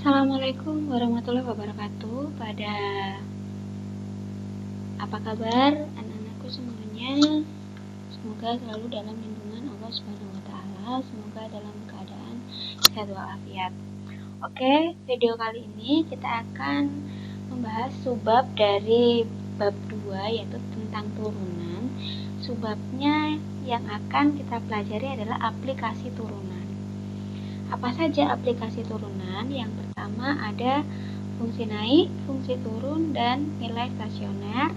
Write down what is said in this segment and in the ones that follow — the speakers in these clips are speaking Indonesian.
Assalamualaikum warahmatullahi wabarakatuh. Apa kabar anak-anakku semuanya? Semoga selalu dalam lindungan Allah Subhanahu wa taala, semoga dalam keadaan sehat walafiat. Oke, video kali ini kita akan membahas subbab dari bab 2 yaitu tentang turunan. Subbabnya yang akan kita pelajari adalah aplikasi turunan. Apa saja aplikasi turunan? Yang pertama ada fungsi naik, fungsi turun, dan nilai stasioner.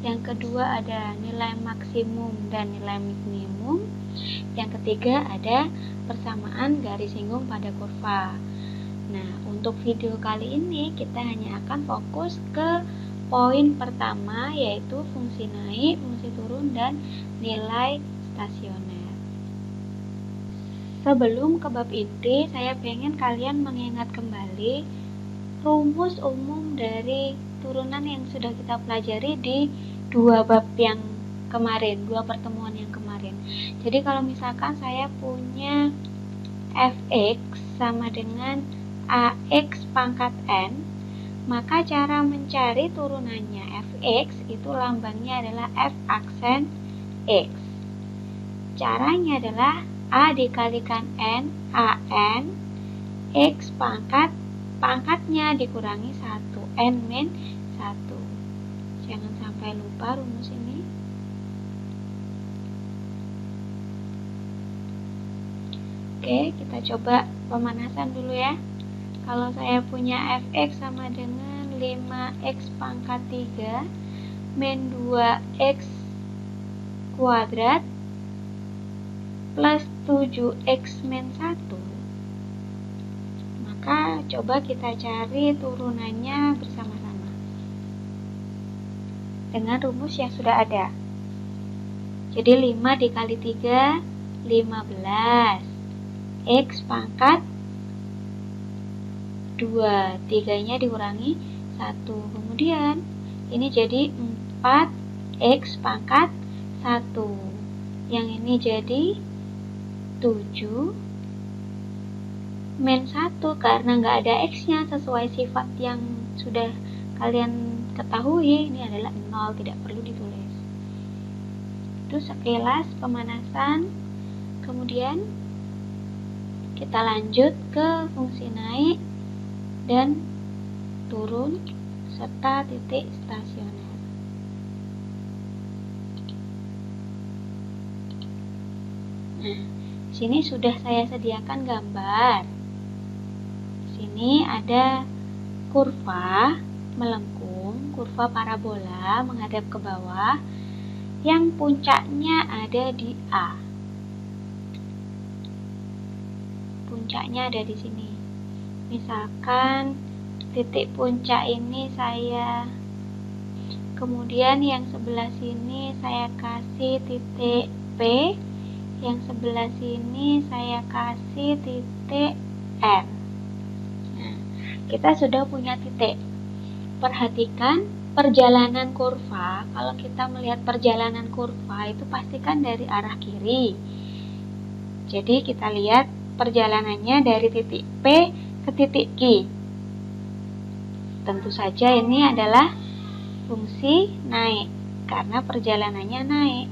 Yang kedua ada nilai maksimum dan nilai minimum. Yang ketiga ada persamaan garis singgung pada kurva. Nah, untuk video kali ini kita hanya akan fokus ke poin pertama yaitu fungsi naik, fungsi turun, dan nilai stasioner. Sebelum ke bab inti, saya pengen kalian mengingat kembali rumus umum dari turunan yang sudah kita pelajari di dua bab yang kemarin, dua pertemuan yang kemarin. Jadi kalau misalkan saya punya fx sama dengan ax pangkat n, maka cara mencari turunannya fx itu lambangnya adalah f aksen x. Caranya adalah A dikalikan N, AN, X pangkatnya dikurangi 1, N min 1. Jangan sampai lupa rumus ini. Oke, kita coba pemanasan dulu ya. Kalau saya punya Fx sama dengan 5x pangkat 3 min 2x kuadrat plus 7x min 1, maka coba kita cari turunannya bersama-sama dengan rumus yang sudah ada. Jadi 5 dikali 3 15, x pangkat 2, 3 nya dikurangi 1, kemudian ini jadi 4x pangkat 1, yang ini jadi 7 min 1 karena nggak ada x-nya sesuai sifat yang sudah kalian ketahui, ini adalah 0, tidak perlu ditulis. Itu sekilas pemanasan. Kemudian kita lanjut ke fungsi naik dan turun serta titik stasioner. Nah, sini sudah saya sediakan gambar. Sini ada kurva melengkung, kurva parabola menghadap ke bawah yang puncaknya ada di A. Puncaknya ada di sini. Misalkan titik puncak ini kemudian yang sebelah sini saya kasih titik P, yang sebelah sini saya kasih titik R. Nah, kita sudah punya titik. Perhatikan perjalanan kurva. Kalau kita melihat perjalanan kurva itu pastikan dari arah kiri. Jadi kita lihat perjalanannya dari titik P ke titik Q. Tentu saja ini adalah fungsi naik karena perjalanannya naik.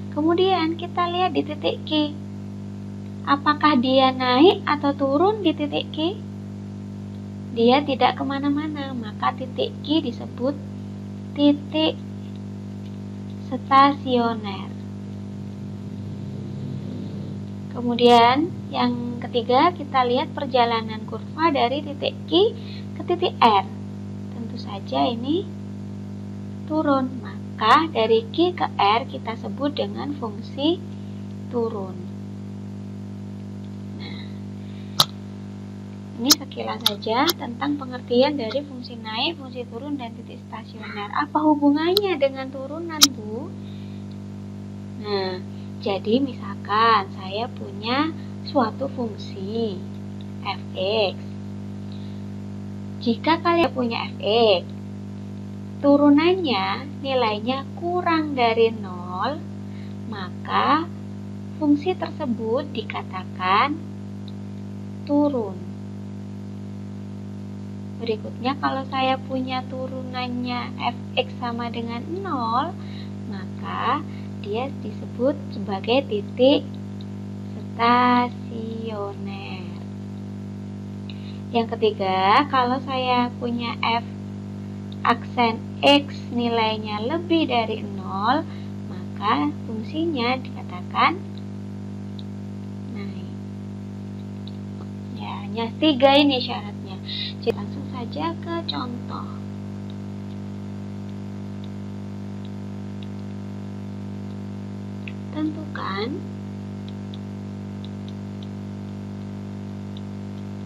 Kemudian kita lihat di titik Q. Apakah dia naik atau turun di titik Q? Dia tidak kemana-mana, maka titik Q disebut titik stasioner. Kemudian yang ketiga kita lihat perjalanan kurva dari titik Q ke titik R. Tentu saja ini turun, maka dari Q ke R kita sebut dengan fungsi turun. Nah, ini sekilas saja tentang pengertian dari fungsi naik, fungsi turun, dan titik stasioner. Apa hubungannya dengan turunan, Bu? Nah, jadi misalkan saya punya suatu fungsi fx. Jika kalian punya fx, turunannya nilainya kurang dari 0, maka fungsi tersebut dikatakan turun. Berikutnya, kalau saya punya turunannya fx sama dengan 0, maka dia disebut sebagai titik stasioner. Yang ketiga, kalau saya punya f aksen x nilainya lebih dari 0, maka fungsinya dikatakan naik. Ya, hanya 3 ini syaratnya. Jadi langsung saja ke contoh. Tentukan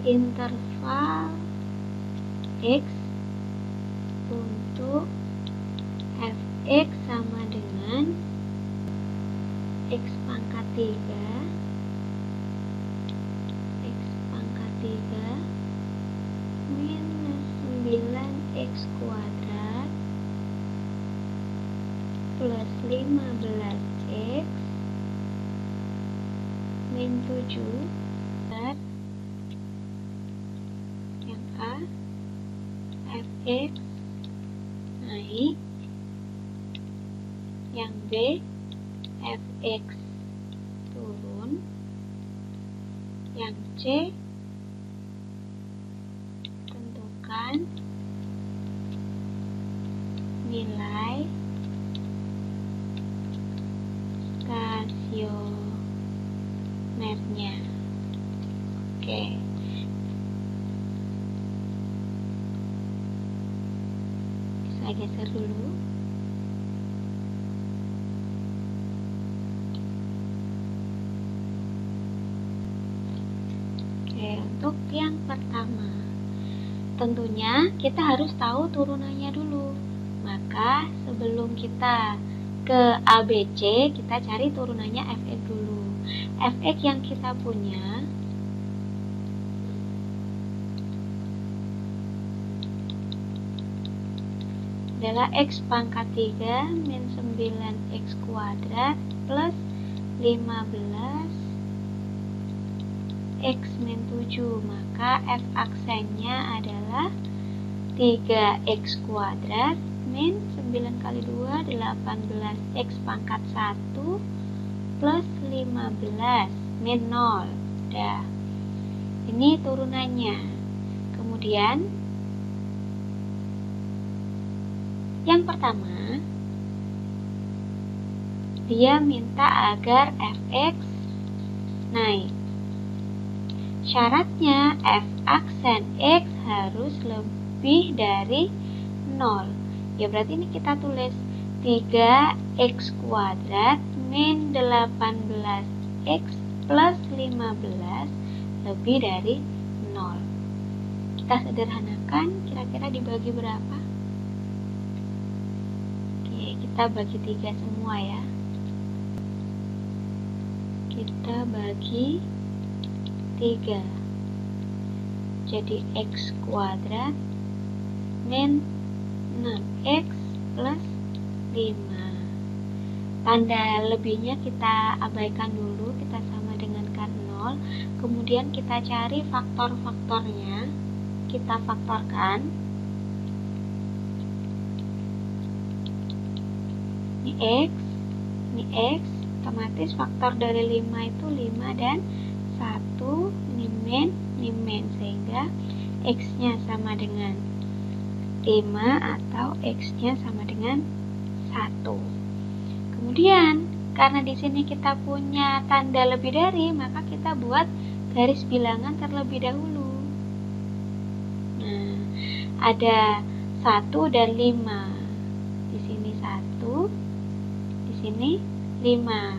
interval x untuk fx sama dengan x pangkat 3 minus 9x kuadrat plus 15x min 7 yang A fx naik, yang B fx turun, yang C tentukan nilai stasionernya. Oke. Saya geser dulu. Oke, untuk yang pertama, tentunya kita harus tahu turunannya dulu. Maka sebelum kita ke ABC, kita cari turunannya fx dulu. Fx yang kita punya adalah x pangkat 3 min 9x kuadrat plus 15x min 7. Maka f aksennya adalah 3x kuadrat min 9 kali 2 18x pangkat 1 plus 15 min 0. Udah. Ini turunannya. Kemudian yang pertama, dia minta agar fx naik. Syaratnya f aksen x harus lebih dari 0. Ya berarti ini kita tulis 3x kuadrat min 18x plus 15 lebih dari 0. Kita sederhanakan, kira-kira dibagi berapa? Kita bagi 3 semua ya. Kita bagi 3. Jadi x kuadrat min 6x plus 5. Tanda lebihnya kita abaikan dulu, kita sama dengan kan 0. Kemudian kita cari faktor-faktornya, kita faktorkan. Ini X, otomatis faktor dari 5 itu 5 dan 1, ini min, sehingga X-nya sama dengan 5 atau X-nya sama dengan 1. Kemudian, karena di sini kita punya tanda lebih dari, maka kita buat garis bilangan terlebih dahulu. Nah, ada 1 dan 5. Di sini 1, di sini 5.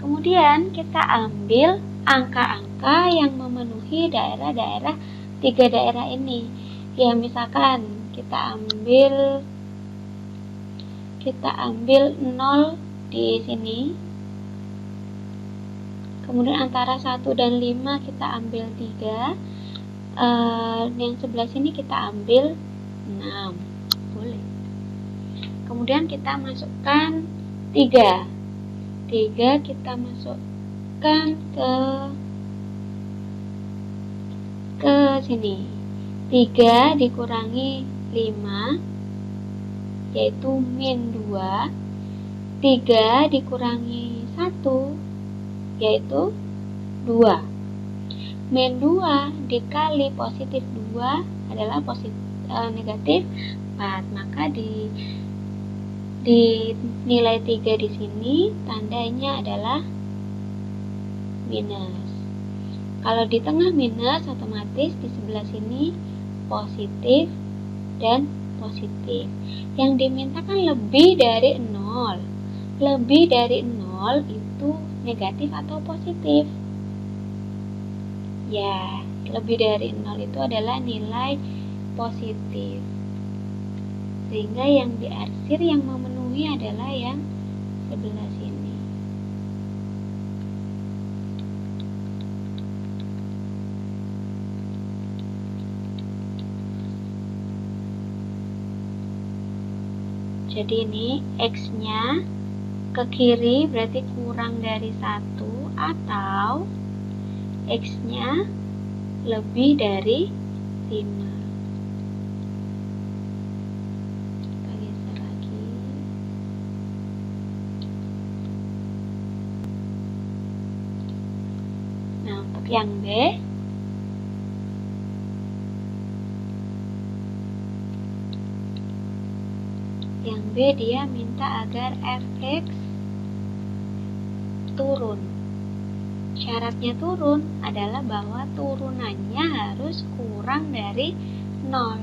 Kemudian kita ambil angka-angka yang memenuhi daerah-daerah 3 daerah ini. Ya, misalkan kita ambil 0 di sini. Kemudian antara 1 dan 5 kita ambil 3. Yang sebelah sini kita ambil 6. Boleh. Kemudian kita masukkan 3 kita masukkan ke ke sini. 3 dikurangi 5 yaitu min 2. 3 dikurangi 1 yaitu 2. Min 2 dikali positif 2 adalah negatif 4. Maka di nilai 3 di sini tandanya adalah minus. Kalau di tengah minus, otomatis di sebelah sini positif dan positif. Yang diminta kan lebih dari 0. Lebih dari 0 itu negatif atau positif? Ya, lebih dari 0 itu adalah nilai positif. Sehingga yang diarsir yang memenuhi adalah yang sebelah sini. Jadi ini X-nya ke kiri berarti kurang dari 1 atau X-nya lebih dari 5. Kita geser lagi. Nah, untuk yang B, dia minta agar fx turun. Syaratnya turun adalah bahwa turunannya harus kurang dari 0.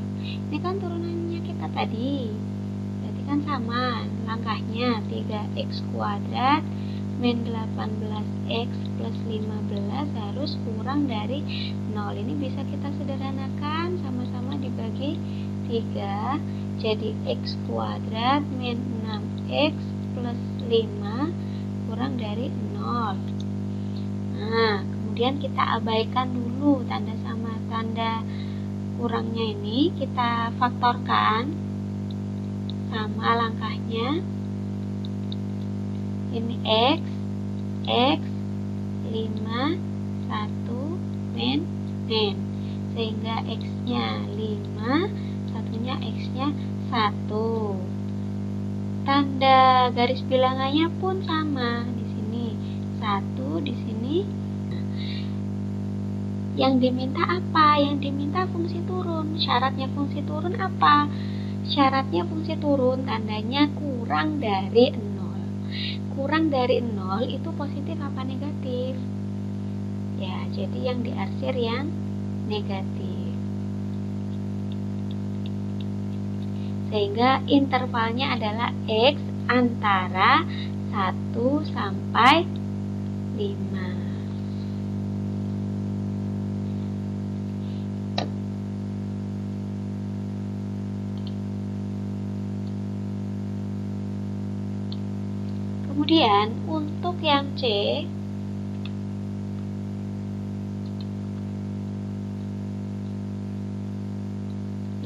Ini kan turunannya kita tadi. Berarti kan sama langkahnya 3x kuadrat min 18x plus 15 harus kurang dari 0. Ini bisa kita sederhanakan, sama-sama dibagi 3. Jadi x kuadrat min 6x plus 5 kurang dari 0. Nah, kemudian kita abaikan dulu tanda sama tanda kurangnya ini, kita faktorkan sama langkahnya. Ini x 5 1 min n, sehingga x-nya 5, satunya x-nya 1. Tanda garis bilangannya pun sama, di sini 1, di sini. Yang diminta apa? Yang diminta fungsi turun. Syaratnya fungsi turun apa? Syaratnya fungsi turun tandanya kurang dari 0. Kurang dari 0 itu positif apa negatif? Ya, jadi yang diarsir yang negatif. Sehingga intervalnya adalah X antara 1 sampai 5. Kemudian untuk yang C,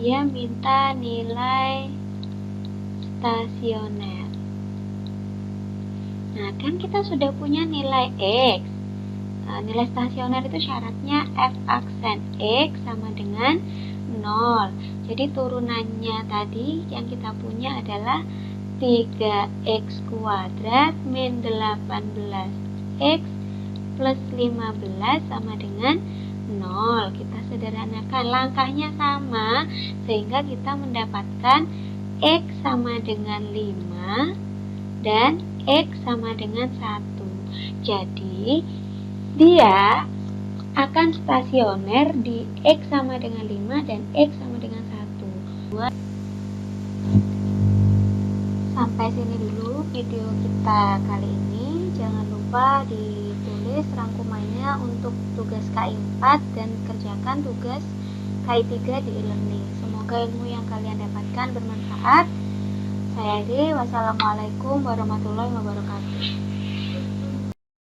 dia minta nilai stasioner. Nah, kan kita sudah punya nilai X. Nilai stasioner itu syaratnya F aksen X sama dengan 0. Jadi turunannya tadi yang kita punya adalah 3x kuadrat min 18x plus 15 sama dengan 0. Kita sederhanakan, langkahnya sama, sehingga kita mendapatkan x sama dengan 5 dan x sama dengan 1. Jadi dia akan stasioner di x sama dengan 5 dan x sama dengan 1. Sampai sini dulu video kita kali ini. Jangan lupa ditulis rangkumannya untuk tugas KI 4 dan kerjakan tugas KI 3 di e-learning. Semoga ilmu yang kalian dapatkan bermanfaat. Saya Edi, wassalamualaikum warahmatullahi wabarakatuh.